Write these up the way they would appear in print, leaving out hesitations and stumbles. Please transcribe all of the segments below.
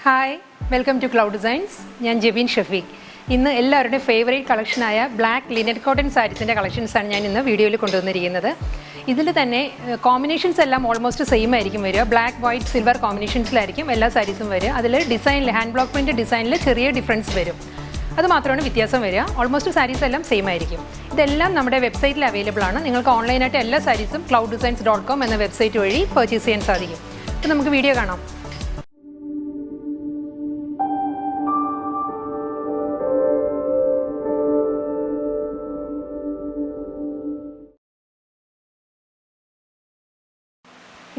Hi, welcome to Cloud Designs. I am Jebin Shafiq. ഇന്ന് എല്ലാവരുടെയും favourite കളക്ഷനായ black linen cotton സാരീസിൻ്റെ കളക്ഷൻസാണ് ഞാൻ ഇന്ന് വീഡിയോയിൽ കൊണ്ടുവന്നിരിക്കുന്നത്. ഇതിൽ തന്നെ കോമ്പിനേഷൻസ് എല്ലാം ഓൾമോസ്റ്റ് സെയിം ആയിരിക്കും വരിക. ബ്ലാക്ക് വൈറ്റ് സിൽവർ കോമ്പിനേഷൻസിലായിരിക്കും എല്ലാ സാരീസും വരിക. അതിൽ ഡിസൈനിൽ ഹാൻഡ് ബ്ലോക്ക് പ്രിൻ്റ് ഡിസൈനിൽ ചെറിയ ഡിഫറൻസ് വരും. അത് മാത്രമാണ് വ്യത്യാസം വരിക. ഓൾമോസ്റ്റ് സാരീസ് എല്ലാം സെയിം ആയിരിക്കും. ഇതെല്ലാം നമ്മുടെ വെബ്സൈറ്റിൽ അവൈലബിൾ ആണ്. നിങ്ങൾക്ക് ഓൺലൈനായിട്ട് എല്ലാ സാരീസും clouddesigns.com എന്ന വെബ്സൈറ്റ് വഴി പർച്ചേസ് ചെയ്യാൻ സാധിക്കും. അപ്പോൾ നമുക്ക് വീഡിയോ കാണാം.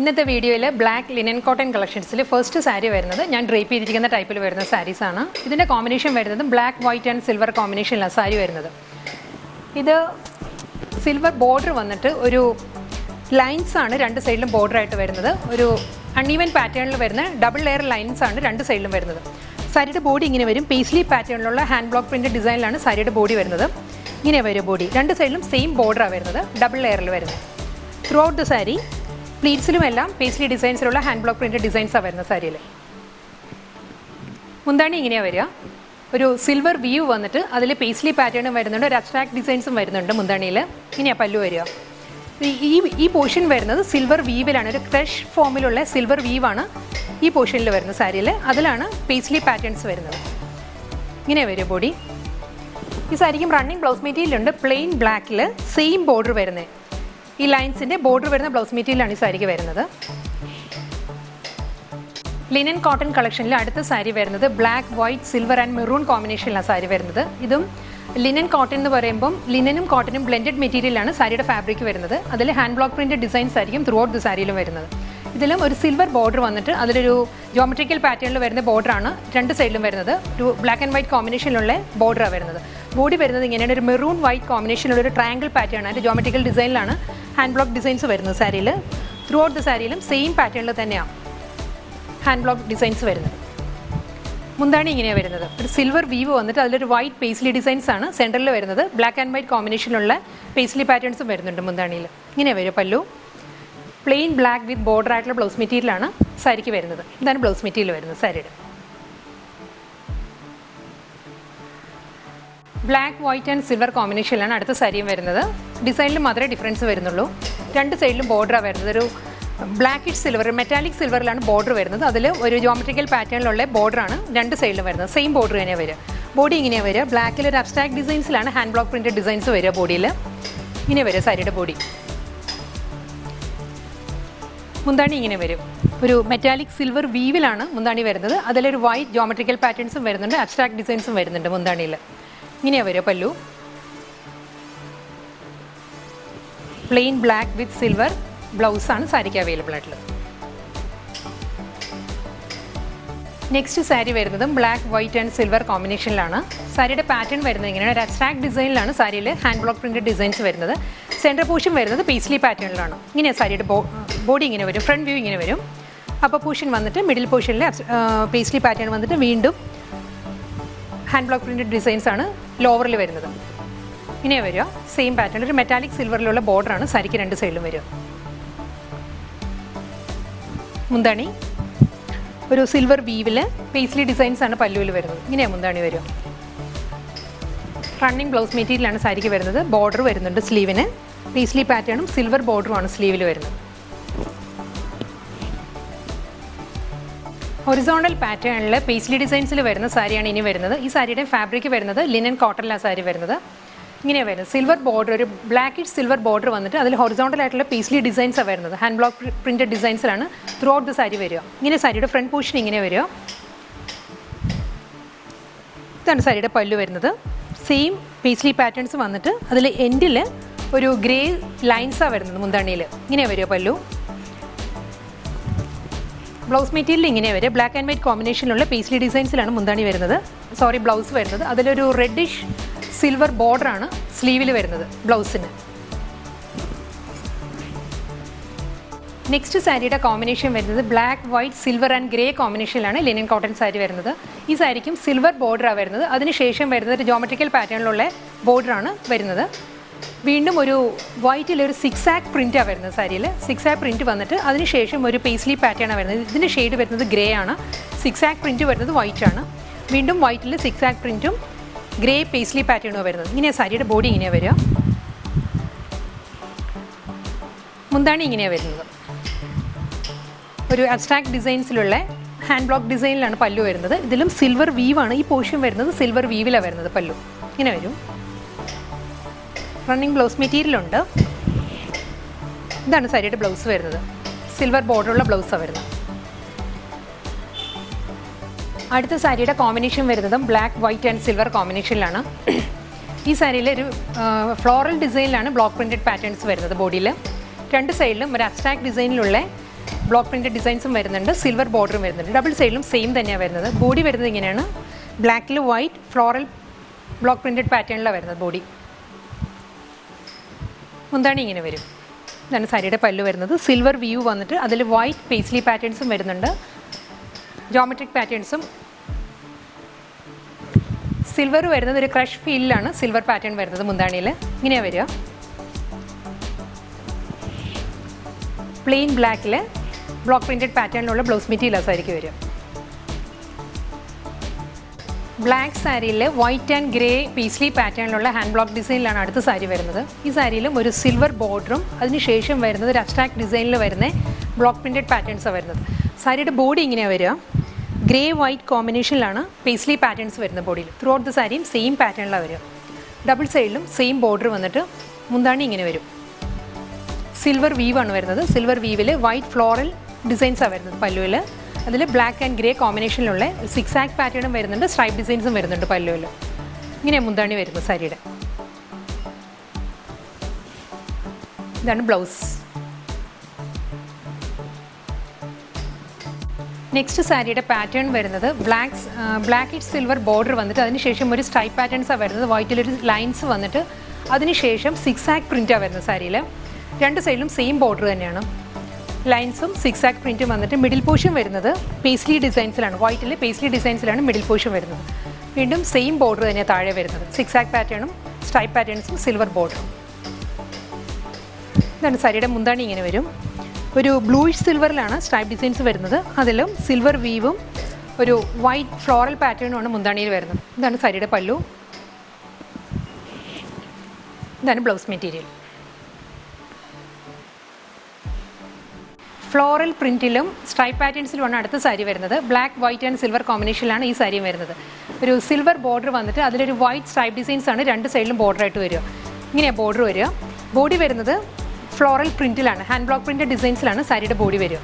ഇന്നത്തെ വീഡിയോയിൽ ബ്ലാക്ക് ലിനൻ കോട്ടൺ കളക്ഷൻസിൽ ഫസ്റ്റ് സാരി വരുന്നത് ഞാൻ ഡ്രേപ്പ് ചെയ്തിരിക്കുന്ന ടൈപ്പിൽ വരുന്ന സാരീസാണ്. ഇതിൻ്റെ കോമ്പിനേഷൻ വരുന്നത് ബ്ലാക്ക് വൈറ്റ് ആൻഡ് സിൽവർ കോമ്പിനേഷനിലാണ് സാരി വരുന്നത്. ഇത് സിൽവർ ബോർഡർ വന്നിട്ട് ഒരു ലൈൻസാണ് രണ്ട് സൈഡിലും ബോർഡറായിട്ട് വരുന്നത്. ഒരു അൺഈവൻ പാറ്റേണിൽ വരുന്ന ഡബിൾ ലെയർ ലൈൻസാണ് രണ്ട് സൈഡിലും വരുന്നത്. സാരിയുടെ ബോഡി ഇങ്ങനെ വരും. പേസ്ലി പാറ്റേണിലുള്ള ഹാൻഡ് ബ്ലോക്ക് പ്രിൻ്റ് ഡിസൈനിലാണ് സാരിയുടെ ബോഡി വരുന്നത്. ഇങ്ങനെ വരും ബോഡി. രണ്ട് സൈഡിലും സെയിം ബോർഡറാണ് വരുന്നത്, ഡബിൾ ലെയറിൽ വരുന്നത്. ത്രൂ ഔട്ട് ദ സാരി പ്ലീറ്റ്സിലും എല്ലാം പേസ്ലി ഡിസൈൻസിലുള്ള ഹാൻഡ് ബ്ലോക്ക് പ്രിൻ്റ് ഡിസൈൻസാണ് വരുന്ന സാരിയിൽ. മുന്താണി ഇങ്ങനെയാണ് വരിക. ഒരു സിൽവർ വ്യൂ വന്നിട്ട് അതിൽ പേസ്ലി പാറ്റേണും വരുന്നുണ്ട്, ഒരു അബ്സ്ട്രാക്ട് ഡിസൈൻസും വരുന്നുണ്ട് മുന്താണിയിൽ. ഇങ്ങനെയാണ് പല്ലു വരിക. ഈ പോർഷൻ വരുന്നത് സിൽവർ വീവിലാണ്. ഒരു ക്രഷ് ഫോമിലുള്ള സിൽവർ വീവാണ് ഈ പോർഷനിൽ വരുന്ന സാരിയിൽ. അതിലാണ് പേസ്ലി പാറ്റേൺസ് വരുന്നത്. ഇങ്ങനെ വരും ബോഡി. ഈ സാരിക്കും റണ്ണിങ് ബ്ലൗസ് മെറ്റീരിയൽ ഉണ്ട്. പ്ലെയിൻ ബ്ലാക്കിൽ സെയിം ബോർഡർ വരുന്നത്. ഈ ലൈൻസിൻ്റെ ബോർഡർ വരുന്ന ബ്ലൗസ് മെറ്റീരിയലാണ് ഈ സാരിക്ക് വരുന്നത്. ലിനൻ കോട്ടൺ കളക്ഷനിൽ അടുത്ത സാരി വരുന്നത് black white silver and maroon കോമ്പിനേഷനിലാണ് സാരി വരുന്നത്. ഇതും ലിനൻ കോട്ടൺ എന്ന് പറയുമ്പം ലിനനും കോട്ടനും ബ്ലെൻഡഡ് മെറ്റീരിയലാണ് സാരിയുടെ ഫാബ്രിക് വരുന്നത്. അതിൽ ഹാൻഡ് ബ്ലോക്ക് പ്രിൻ്റ് ഡിസൈൻസ് ആയിരിക്കും ത്രൂ ഔട്ട് ദി സാരിയിലും വരുന്നത്. ഇതിലും ഒരു സിൽവർ ബോർഡർ വന്നിട്ട് അതിലൊരു ജോമെട്രിക്കൽ പാറ്റേണിൽ വരുന്ന ബോർഡറാണ് രണ്ട് സൈഡിലും വരുന്നത്. ഒരു ബ്ലാക്ക് ആൻഡ് വൈറ്റ് കോമ്പിനേഷനിലുള്ള ബോർഡറാണ് വരുന്നത്. ബോഡി വരുന്നത് ഇങ്ങനെയാണ്. ഒരു മെറൂൺ വൈറ്റ് കോമ്പിനേഷനുള്ള ഒരു ട്രയാങ്കിൾ പാറ്റേൺ. അതിൻ്റെ ജോമെട്രിക്കൽ ഡിസൈനിലാണ് ഹാൻഡ് ബ്ലോക്ക് ഡിസൈൻസ് വരുന്നത് സാരിയിൽ. ത്രൂ ഔട്ട് ദ സാരിയിലും സെയിം പാറ്റേണിൽ തന്നെയാണ് ഹാൻഡ് ബ്ലോക്ക് ഡിസൈൻസ് വരുന്നത്. മുന്താണി ഇങ്ങനെയാണ് വരുന്നത്. ഒരു സിൽവർ വീവ് വന്നിട്ട് അതിലൊരു വൈറ്റ് പേസ്ലി ഡിസൈൻസ് ആണ് സെൻറ്ററിൽ വരുന്നത്. ബ്ലാക്ക് ആൻഡ് വൈറ്റ് കോമ്പിനേഷനിലുള്ള പേസ്ലി പാറ്റേൺസും വരുന്നുണ്ട് മുന്താണിയിൽ. ഇങ്ങനെയാണ് വരും പല്ലു. പ്ലെയിൻ ബ്ലാക്ക് വിത്ത് ബോർഡർ ആയിട്ടുള്ള ബ്ലൗസ് മെറ്റീരിയലാണ് സാരിക്ക് വരുന്നത്. ഇതാണ് ബ്ലൗസ് മെറ്റീരിയൽ വരുന്നത് സാരിയുടെ. ബ്ലാക്ക് വൈറ്റ് ആൻഡ് സിൽവർ കോമ്പിനേഷനിലാണ് അടുത്ത സാരിയും വരുന്നത്. ഡിസൈനിൽ മാത്രമേ ഡിഫറൻസ് വരുന്നുള്ളൂ. രണ്ട് സൈഡിലും ബോർഡറാണ് വരുന്നത്. ഒരു ബ്ലാക്കിഷ് സിൽവർ, മെറ്റാലിക് സിൽവറിലാണ് ബോർഡർ വരുന്നത്. അതിൽ ഒരു ജോമെട്രിക്കൽ പാറ്റേണിലുള്ള ബോർഡറാണ് രണ്ട് സൈഡിലും വരുന്നത്. സെയിം ബോർഡർ തന്നെയാണ് വരിക. ബോഡി ഇങ്ങനെയാണ് വരിക. ബ്ലാക്കിൽ ഒരു അബ്സ്ട്രാക്ട് ഡിസൈൻസിലാണ് ഹാൻഡ് ബ്ലോക്ക് പ്രിൻ്റ് ഡിസൈൻസ് വരിക ബോഡിയിൽ. ഇങ്ങനെ വരിക സാരിയുടെ ബോഡി. മുന്താണി ഇങ്ങനെ വരും. ഒരു മെറ്റാലിക് സിൽവർ വീവിലാണ് മുന്താണി വരുന്നത്. അതിലൊരു വൈറ്റ് ജോമെട്രിക്കൽ പാറ്റേൺസും വരുന്നുണ്ട്, അബ്സ്ട്രാക്ട് ഡിസൈൻസും വരുന്നുണ്ട് മുന്താണിയിൽ. ഇങ്ങനെയാണ് വരിക pallu. Plain black with silver ബ്ലൗസാണ് സാരിക്ക് അവൈലബിൾ ആയിട്ടുള്ളത്. നെക്സ്റ്റ് സാരി വരുന്നതും ബ്ലാക്ക് വൈറ്റ് ആൻഡ് സിൽവർ കോമ്പിനേഷനിലാണ്. സാരിയുടെ പാറ്റേൺ വരുന്നത് ഇങ്ങനെയാണ്. ഒരു അബ്സ്ട്രാക്ട് ഡിസൈനിലാണ് സാരിയിൽ ഹാൻഡ് ബ്ലോക്ക് പ്രിൻ്റ് ഡിസൈൻസ് വരുന്നത്. സെൻറ്റർ പോർഷൻ വരുന്നത് പേസ്ലി പാറ്റേണിലാണ്. ഇങ്ങനെയാണ് സാരിയുടെ ബോഡി ഇങ്ങനെ വരും. ഫ്രണ്ട് വ്യൂ ഇങ്ങനെ വരും. അപ്പോൾ പോർഷൻ വന്നിട്ട് മിഡിൽ പോർഷനിൽ പേസ്ലി പാറ്റേൺ വന്നിട്ട് വീണ്ടും ഹാൻഡ് ബ്ലോക്ക് പ്രിൻ്റ് ഡിസൈൻസ് ആണ് ലോവറിൽ വരുന്നത്. ഇങ്ങനെ വരിക സെയിം പാറ്റേൺ. ഒരു മെറ്റാലിക് സിൽവറിലുള്ള ബോർഡറാണ് സാരിക്ക് രണ്ട് സൈഡിലും വരിക. മുന്താണി ഒരു സിൽവർ വീവിൽ പേസ്ലി ഡിസൈൻസ് ആണ് പല്ലുവിൽ വരുന്നത്. ഇങ്ങനെയാണ് മുന്താണി വരിക. റണ്ണിങ് ബ്ലൗസ് മെറ്റീരിയലാണ് സാരിക്ക് വരുന്നത്. ബോർഡർ വരുന്നുണ്ട് സ്ലീവിന്. പേസ്ലി പാറ്റേണും സിൽവർ ബോർഡറുമാണ് സ്ലീവിൽ വരുന്നത്. ഹൊറിസോണ്ടൽ പാറ്റേണിൽ പേസ്ലി ഡിസൈൻസിൽ വരുന്ന സാരിയാണ് ഇനി വരുന്നത്. ഈ സാരിയുടെ ഫാബ്രിക് വരുന്നത് ലിനൻ കോട്ടണിലാണ് സാരി വരുന്നത്. ഇങ്ങനെയാണ് വരുന്നത്. സിൽവർ ബോർഡർ, ഒരു ബ്ലാക്കിഷ് സിൽവർ ബോർഡർ വന്നിട്ട് അതിൽ ഹൊറിസോണ്ടൽ ആയിട്ടുള്ള പേസ്ലി ഡിസൈൻസാണ് വരുന്നത്. ഹാൻഡ് ബ്ലോക്ക് പ്രിൻ്റഡ് ഡിസൈൻസിലാണ് ത്രൂ ഔട്ട് ദ സാരി വരിക. ഇങ്ങനെ സാരിയുടെ ഫ്രണ്ട് പോർഷൻ ഇങ്ങനെ വരിക. ഇതാണ് സാരിയുടെ പല്ലു വരുന്നത്. സെയിം പേസ്ലി പാറ്റേൺസ് വന്നിട്ട് അതിൽ എൻഡിൽ ഒരു ഗ്രേ ലൈൻസാണ് വരുന്നത് മുന്താണിയിൽ. ഇങ്ങനെ വരിക പല്ലു. ബ്ലൗസ് മെറ്റീരിയൽ ഇങ്ങനെ വരും. ബ്ലാക്ക് ആൻഡ് വൈറ്റ് കോമ്പിനേഷനിലുള്ള പേസ്ലി ഡിസൈൻസിലാണ് മുന്താണി വരുന്നത്. ബ്ലൗസ് വരുന്നത് അതിലൊരു റെഡിഷ് സിൽവർ ബോർഡറാണ് സ്ലീവിൽ വരുന്നത് ബ്ലൗസിന്. നെക്സ്റ്റ് സാരിയുടെ കോമ്പിനേഷൻ വരുന്നത് black white silver and grey കോമ്പിനേഷനിലാണ് ലിനൻ കോട്ടൺ സാരി വരുന്നത്. ഈ സാരിക്കും സിൽവർ ബോർഡറാണ് വരുന്നത്. അതിനുശേഷം വരുന്നത് ഒരു ജോമെട്രിക്കൽ പാറ്റേണിലുള്ള ബോർഡറാണ് വരുന്നത്. വീണ്ടും ഒരു വൈറ്റിലൊരു സിക്സാക്ക് പ്രിൻറ്റാണ് വരുന്നത് സാരിയിൽ. സിക്സാക്ക് പ്രിൻറ്റ് വന്നിട്ട് അതിനുശേഷം ഒരു പേസ്ലി പാറ്റേണാണ് വരുന്നത്. ഇതിൻ്റെ ഷെയ്ഡ് വരുന്നത് ഗ്രേ ആണ്. സിക്സാക്ക് പ്രിൻറ്റ് വരുന്നത് വൈറ്റ് ആണ്. വീണ്ടും വൈറ്റിൽ സിക്സാക്ക് പ്രിൻറ്റും ഗ്രേ പേസ്ലി പാറ്റേണും വരുന്നത്. ഇങ്ങനെയാണ് സാരിയുടെ ബോഡി ഇങ്ങനെയാണ് വരിക. മുന്താണി ഇങ്ങനെയാണ് വരുന്നത്. ഒരു അബ്സ്ട്രാക്ട് ഡിസൈൻസിലുള്ള ഹാൻഡ് ബ്ലോക്ക് ഡിസൈനിലാണ് പല്ലു വരുന്നത്. ഇതിലും സിൽവർ വീവാണ് ഈ പോർഷൻ വരുന്നത്. സിൽവർ വീവിലാണ് വരുന്നത് പല്ലു. ഇങ്ങനെ വരും. റണ്ണിങ് ബ്ലൗസ് മെറ്റീരിയലുണ്ട്. ഇതാണ് സാരിയുടെ ബ്ലൗസ് വരുന്നത്. സിൽവർ ബോർഡറുള്ള ബ്ലൗസാണ് വരുന്നത്. അടുത്ത സാരിയുടെ കോമ്പിനേഷൻ വരുന്നതും ബ്ലാക്ക്, വൈറ്റ് ആൻഡ് സിൽവർ കോമ്പിനേഷനിലാണ്. ഈ സാരിയിൽ ഒരു ഫ്ലോറൽ ഡിസൈനിലാണ് ബ്ലോക്ക് പ്രിൻറ്റഡ് പാറ്റേൺസ് വരുന്നത്. ബോഡിയിൽ രണ്ട് സൈഡിലും ഒരു അബ്സ്ട്രാക്ട് ഡിസൈനിലുള്ള ബ്ലോക്ക് പ്രിൻറ്റഡ് ഡിസൈൻസും വരുന്നുണ്ട്. സിൽവർ ബോർഡറും വരുന്നുണ്ട്. ഡബിൾ സൈഡിലും സെയിം തന്നെയാണ് വരുന്നത്. ബോഡി വരുന്നത് ഇങ്ങനെയാണ്. ബ്ലാക്കിൽ വൈറ്റ് ഫ്ലോറൽ ബ്ലോക്ക് പ്രിൻറ്റഡ് പാറ്റേണിലാണ് വരുന്നത് ബോഡി. മുന്താണി ഇങ്ങനെ വരും. ഇതാണ് സാരിയുടെ പല്ലു വരുന്നത്. സിൽവർ വ്യൂ വന്നിട്ട് അതിൽ വൈറ്റ് പേസ്ലി പാറ്റേൺസും വരുന്നുണ്ട്. ജോമെട്രിക് പാറ്റേൺസും. സിൽവർ വരുന്നത് ഒരു ക്രഷ് ഫീലിലാണ് സിൽവർ പാറ്റേൺ വരുന്നത് മുന്താണിയിൽ. ഇങ്ങനെയാണ് വരിക. പ്ലെയിൻ ബ്ലാക്കിൽ ബ്ലോക്ക് പ്രിൻറ്റഡ് പാറ്റേണിലുള്ള ബ്ലൗസ് മെറ്റീരിയൽസ് ആയിരിക്കും വരിക. ബ്ലാക്ക് സാരിയിൽ വൈറ്റ് ആൻഡ് ഗ്രേ പീസ്ലി പാറ്റേണിലുള്ള ഹാൻഡ് ബ്ലോക്ക് ഡിസൈനിലാണ് അടുത്ത സാരി വരുന്നത്. ഈ സാരിയിലും ഒരു സിൽവർ ബോർഡറും അതിനുശേഷം വരുന്നത് ഒരു അബ്സ്ട്രാക്ട് ഡിസൈനിൽ വരുന്ന ബ്ലോക്ക് പ്രിൻറ്റഡ് പാറ്റേൺസാണ് വരുന്നത്. സാരിയുടെ ബോഡി ഇങ്ങനെയാണ് വരിക. ഗ്രേ വൈറ്റ് കോമ്പിനേഷനിലാണ് പേസ്ലി പാറ്റേൺസ് വരുന്നത് ബോഡിയിൽ. ത്രൂ ഔട്ട് ദ സാരിയും സെയിം പാറ്റേണിലാണ് വരിക. ഡബിൾ സൈഡിലും സെയിം ബോർഡർ വന്നിട്ട് മുന്താണി ഇങ്ങനെ വരും. സിൽവർ വീവാണ് വരുന്നത്. സിൽവർ വീവിൽ വൈറ്റ് ഫ്ലോറൽ ഡിസൈൻസാണ് വരുന്നത് പല്ലുവിൽ. അതിൽ ബ്ലാക്ക് ആൻഡ് ഗ്രേ കോമ്പിനേഷനിലുള്ള സിക്സാക്ക് പാറ്റേണും വരുന്നുണ്ട്. സ്ട്രൈപ്പ് ഡിസൈൻസും വരുന്നുണ്ട് പല്ലുവിൽ. ഇങ്ങനെ മുന്താണി വരുന്നത് സാരിയുടെ. ഇതാണ് ബ്ലൗസ്. നെക്സ്റ്റ് സാരിയുടെ പാറ്റേൺ വരുന്നത് ബ്ലാക്ക് സിൽവർ ബോർഡർ വന്നിട്ട് അതിനുശേഷം ഒരു സ്ട്രൈപ്പ് പാറ്റേൺസാണ് വരുന്നത്. വൈറ്റിലൊരു ലൈൻസ് വന്നിട്ട് അതിനുശേഷം സിക്സാക്ക് പ്രിൻറ്റാണ് വരുന്നത് സാരിയിൽ. രണ്ട് സൈഡിലും സെയിം ബോർഡർ തന്നെയാണ്. ലൈൻസും സിക്സാക്ക് പ്രിൻറ്റും വന്നിട്ട് മിഡിൽ പോർഷൻ വരുന്നത് പേസ്ലി ഡിസൈൻസിലാണ്. വൈറ്റിൽ പേസ്ലി ഡിസൈൻസിലാണ് മിഡിൽ പോർഷൻ വരുന്നത്. വീണ്ടും സെയിം ബോർഡർ തന്നെയാണ് താഴെ വരുന്നത്. സിക്സാക്ക് പാറ്റേണും സ്ട്രൈപ്പ് പാറ്റേൺസും സിൽവർ ബോർഡറും. ഇതാണ് സാരിയുടെ മുന്താണി ഇങ്ങനെ വരും. ഒരു ബ്ലൂയിഷ് സിൽവറിലാണ് സ്ട്രൈപ്പ് ഡിസൈൻസ് വരുന്നത്. അതിലും സിൽവർ വീവും ഒരു വൈറ്റ് ഫ്ലോറൽ പാറ്റേണുമാണ് മുന്താണിയിൽ വരുന്നത്. ഇതാണ് സാരിയുടെ പല്ലു. ഇതാണ് ബ്ലൗസ് മെറ്റീരിയൽ. ഫ്ലോറൽ പ്രിൻറ്റിലും സ്ട്രൈപ്പ് പാറ്റേൺസിലുമാണ് അടുത്ത സാരി വരുന്നത്. ബ്ലാക്ക്, വൈറ്റ് ആൻഡ് സിൽവർ കോമ്പിനേഷനിലാണ് ഈ സാരിയും വരുന്നത്. ഒരു സിൽവർ ബോർഡർ വന്നിട്ട് അതിലൊരു വൈറ്റ് സ്ട്രൈപ്പ് ഡിസൈൻസ് ആണ് രണ്ട് സൈഡിലും ബോർഡറായിട്ട് വരിക. ഇങ്ങനെയാണ് ബോർഡർ വരിക. ബോഡി വരുന്നത് ഫ്ലോറൽ പ്രിൻറ്റിലാണ്. ഹാൻഡ് ബ്ലോക്ക് പ്രിൻറ്റഡ് ഡിസൈൻസിലാണ് സാരിയുടെ ബോഡി വരിക.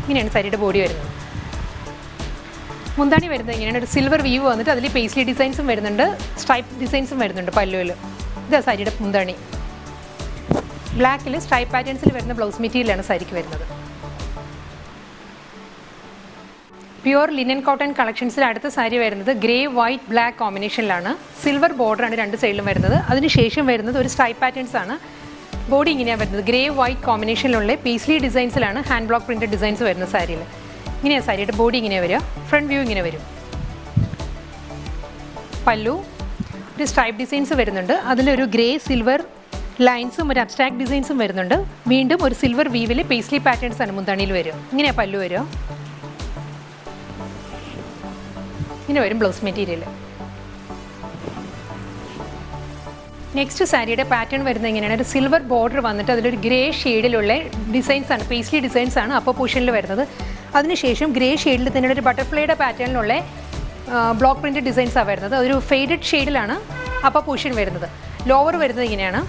ഇങ്ങനെയാണ് സാരിയുടെ ബോഡി വരുന്നത്. മുന്താണി വരുന്നത് ഇങ്ങനെയാണ്. ഒരു സിൽവർ വ്യൂ വന്നിട്ട് അതിൽ പേസ്ലി ഡിസൈൻസും വരുന്നുണ്ട്. സ്ട്രൈപ്പ് ഡിസൈൻസും വരുന്നുണ്ട് പല്ലുവിൽ. ഇതാണ് സാരിയുടെ മുന്താണി. ബ്ലാക്കിൽ സ്ട്രൈപ്പ് പാറ്റേൺസിൽ വരുന്ന ബ്ലൗസ് മെറ്റീരിയലാണ് സാരിക്ക് വരുന്നത്. പ്യുവർ ലിനൻ കോട്ടൺ കളക്ഷൻസിൽ അടുത്ത സാരി വരുന്നത് ഗ്രേ വൈറ്റ് ബ്ലാക്ക് കോമ്പിനേഷനിലാണ്. സിൽവർ ബോർഡറാണ് രണ്ട് സൈഡിലും വരുന്നത്. അതിനുശേഷം വരുന്നത് ഒരു സ്ട്രൈപ്പ് പാറ്റേൺസ് ആണ്. ബോഡി ഇങ്ങനെയാണ് വരുന്നത്. ഗ്രേ വൈറ്റ് കോമ്പിനേഷനിലുള്ള പേസ്ലി ഡിസൈൻസിലാണ് ഹാൻഡ് ബ്ലോക്ക് പ്രിൻറ്റഡ് ഡിസൈൻസ് വരുന്നത് സാരിയിൽ. ഇങ്ങനെയാണ് സാരിയുടെ ബോഡി ഇങ്ങനെ വരിക. ഫ്രണ്ട് വ്യൂ ഇങ്ങനെ വരും. പല്ലു ഒരു സ്ട്രൈപ്പ് ഡിസൈൻസ് വരുന്നുണ്ട്. അതിലൊരു ഗ്രേ സിൽവർ ലൈൻസും ഒരു അബ്സ്ട്രാക്ട് ഡിസൈൻസും വരുന്നുണ്ട്. വീണ്ടും ഒരു സിൽവർ വീവിൽ പേസ്ലി പാറ്റേൺസ് ആണ് മുന്താണിയിൽ വരിക. ഇങ്ങനെയാണ് പല്ലു വരിക. ഇങ്ങനെ വരും ബ്ലൗസ് മെറ്റീരിയൽ. നെക്സ്റ്റ് സാരിയുടെ പാറ്റേൺ വരുന്നത് ഇങ്ങനെയാണ്. ഒരു സിൽവർ ബോർഡർ വന്നിട്ട് അതിലൊരു ഗ്രേ ഷെയ്ഡിലുള്ള ഡിസൈൻസ് ആണ്, പേസ്ലി ഡിസൈൻസ് ആണ് അപ്പർ പോർഷനിൽ വരുന്നത്. അതിനുശേഷം ഗ്രേ ഷെയ്ഡിൽ തന്നെ ഒരു ബട്ടർഫ്ലൈയുടെ പാറ്റേണിലുള്ള ബ്ലോക്ക് പ്രിൻറ്റഡ് ഡിസൈൻസാണ് വരുന്നത്. അതൊരു ഫെയ്ഡഡ് ഷെയ്ഡിലാണ് അപ്പർ പോർഷൻ വരുന്നത്. ലോവർ വരുന്നത് ഇങ്ങനെയാണ്.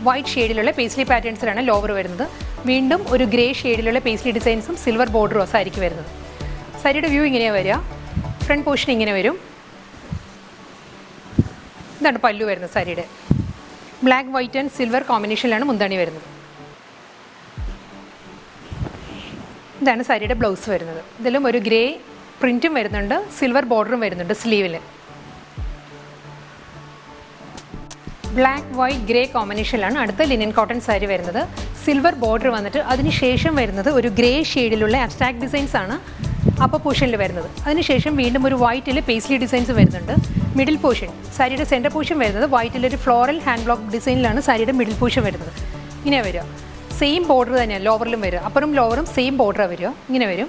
വൈറ്റ് ഷെയ്ഡിലുള്ള പേസ്ലി പാറ്റേൺസിലാണ് ലോവർ വരുന്നത്. വീണ്ടും ഒരു ഗ്രേ ഷെയ്ഡിലുള്ള പേസ്ലി ഡിസൈൻസും സിൽവർ ബോർഡറും സാരിക്ക് വരുന്നത്. സാരിയുടെ വ്യൂ ഇങ്ങനെയാണ് വരിക. ഫ്രണ്ട് പോർഷൻ ഇങ്ങനെ വരും. ഇതാണ് പല്ലു വരുന്നത് സാരിയുടെ. ബ്ലാക്ക്, വൈറ്റ് ആൻഡ് സിൽവർ കോമ്പിനേഷനിലാണ് മുന്താണി വരുന്നത്. ഇതാണ് സാരിയുടെ ബ്ലൗസ് വരുന്നത്. ഇതിലും ഒരു ഗ്രേ പ്രിൻറ്റും വരുന്നുണ്ട്, സിൽവർ ബോർഡറും വരുന്നുണ്ട് സ്ലീവിൽ. ബ്ലാക്ക്, വൈറ്റ്, ഗ്രേ കോമ്പിനേഷനിലാണ് അടുത്ത ലിനൻ കോട്ടൺ സാരി വരുന്നത്. സിൽവർ ബോർഡർ വന്നിട്ട് അതിനുശേഷം വരുന്നത് ഒരു ഗ്രേ ഷെയ്ഡിലുള്ള അബ്സ്ട്രാക്ട് ഡിസൈൻസ് ആണ് അപ്പർ പോർഷനിൽ വരുന്നത്. അതിനുശേഷം വീണ്ടും ഒരു വൈറ്റിൽ പേസ്ലി ഡിസൈൻസ് വരുന്നുണ്ട്. മിഡിൽ പോർഷൻ സാരിയുടെ സെൻറ്റർ പോർഷൻ വരുന്നത് വൈറ്റിലൊരു ഫ്ലോറൽ ഹാൻഡ് ബ്ലോക്ക് ഡിസൈനിലാണ് സാരിയുടെ മിഡിൽ പോർഷൻ വരുന്നത്. ഇങ്ങനെ വരിക. സെയിം ബോർഡർ തന്നെയാണ് ലോവറിലും വരിക. അപ്പറും ലോവറും സെയിം ബോർഡറാണ് വരിക. ഇങ്ങനെ വരും.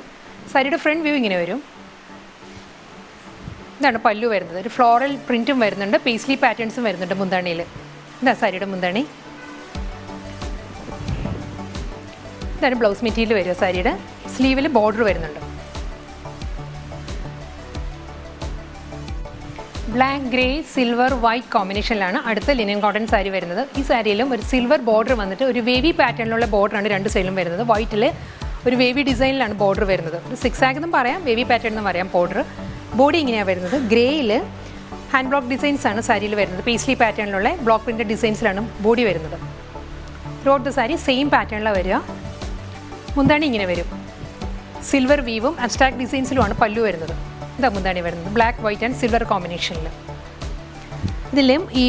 സാരിയുടെ ഫ്രണ്ട് വ്യൂ ഇങ്ങനെ വരും. ഇതാണ് പല്ലു വരുന്നത്. ഒരു ഫ്ലോറൽ പ്രിൻറ്റും വരുന്നുണ്ട്, പേസ്ലി പാറ്റേൺസും വരുന്നുണ്ട് മുന്താണിയിൽ. ഇതാ സാരിയുടെ മുന്താണി. ഇതാണ് ബ്ലൗസ് മെറ്റീരിയൽ വരിക. സാരിയുടെ സ്ലീവിൽ ബോർഡർ വരുന്നുണ്ട്. ബ്ലാക്ക്, ഗ്രേ, സിൽവർ, വൈറ്റ് കോമ്പിനേഷനിലാണ് അടുത്ത ലിനൻ കോട്ടൺ സാരി വരുന്നത്. ഈ സാരിയിലും ഒരു സിൽവർ ബോർഡർ വന്നിട്ട് ഒരു വേവി പാറ്റേണിലുള്ള ബോർഡറാണ് രണ്ട് സൈഡിലും വരുന്നത്. വൈറ്റിൽ ഒരു വേവി ഡിസൈനിലാണ് ബോർഡർ വരുന്നത്. ഒരു സിക്സ് ആഗ് എന്നും പറയാം, വേവി പാറ്റേൺ എന്നും പറയാം. ബോർഡർ ബോഡി ഇങ്ങനെയാണ് വരുന്നത്. ഗ്രേയിൽ ഹാൻഡ് ബ്ലോക്ക് ഡിസൈൻസ് ആണ് സാരിയിൽ വരുന്നത്. പേസ്ലി പാറ്റേണിലുള്ള ബ്ലോക്ക് പ്രിൻറ്റഡ് ഡിസൈൻസിലാണ് ബോഡി വരുന്നത്. ത്രൂഔട്ട് ദ സാരി സെയിം പാറ്റേണിലാണ് വരിക. മുന്താണി ഇങ്ങനെ വരും. സിൽവർ വീവും അബ്സ്ട്രാക്ട് ഡിസൈൻസിലുമാണ് പല്ലു വരുന്നത്. ഇതാ മുന്താണി വരുന്നത്. ബ്ലാക്ക്, വൈറ്റ് ആൻഡ് സിൽവർ കോമ്പിനേഷനിൽ. ഇതിലും ഈ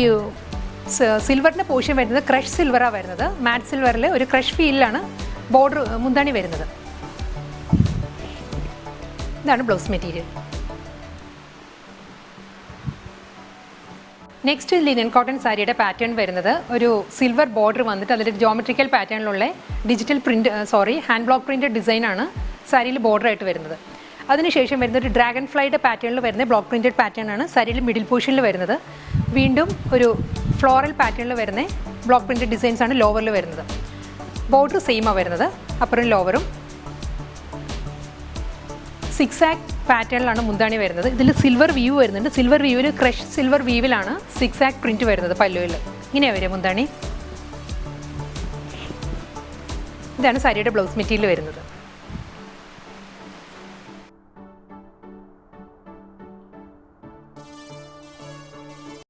സിൽവറിൻ്റെ പോർഷൻ വരുന്നത് ക്രഷ് സിൽവറാണ് വരുന്നത്. മാറ്റ് സിൽവറിൽ ഒരു ക്രഷ് ഫീലിലാണ് ബോർഡർ മുന്താണി വരുന്നത്. ഇതാണ് blouse material. Next linen cotton സാരിയുടെ പാറ്റേൺ വരുന്നത് ഒരു സിൽവർ ബോർഡർ വന്നിട്ട് അതിൽ ജോമെട്രിക്കൽ പാറ്റേണിലുള്ള ഹാൻഡ് ബ്ലോക്ക് പ്രിൻറ്റഡ് ഡിസൈനാണ് സാരിയിൽ ബോർഡറായിട്ട് വരുന്നത്. അതിനുശേഷം വരുന്ന ഒരു ഡ്രാഗൺ ഫ്ലൈയുടെ പാറ്റേണിൽ വരുന്ന ബ്ലോക്ക് പ്രിൻറ്റഡ് പാറ്റേൺ ആണ് സാരിയിൽ മിഡിൽ പോർഷനിൽ വരുന്നത്. വീണ്ടും ഒരു ഫ്ലോറൽ പാറ്റേണിൽ വരുന്ന ബ്ലോക്ക് പ്രിൻറ്റഡ് ഡിസൈൻസ് ആണ് ലോവറിൽ വരുന്നത്. ബോർഡർ സെയിമാണ് വരുന്നത്. അപ്പറും ലോവറും സിക്സ് ആഗ് പാറ്റേണിലാണ് മുന്താണി വരുന്നത്. ഇതിൽ സിൽവർ വ്യൂ വരുന്നുണ്ട്. സിൽവർ വ്യൂവിൽ ക്രഷ് സിൽവർ വീവിലാണ് സിക്സ് ആഗ് പ്രിൻറ്റ് വരുന്നത് പല്ലുവിൽ. ഇങ്ങനെയാണ് വരിക മുന്താണി. ഇതാണ് സാരിയുടെ ബ്ലൗസ് മെറ്റീരിയൽ വരുന്നത്.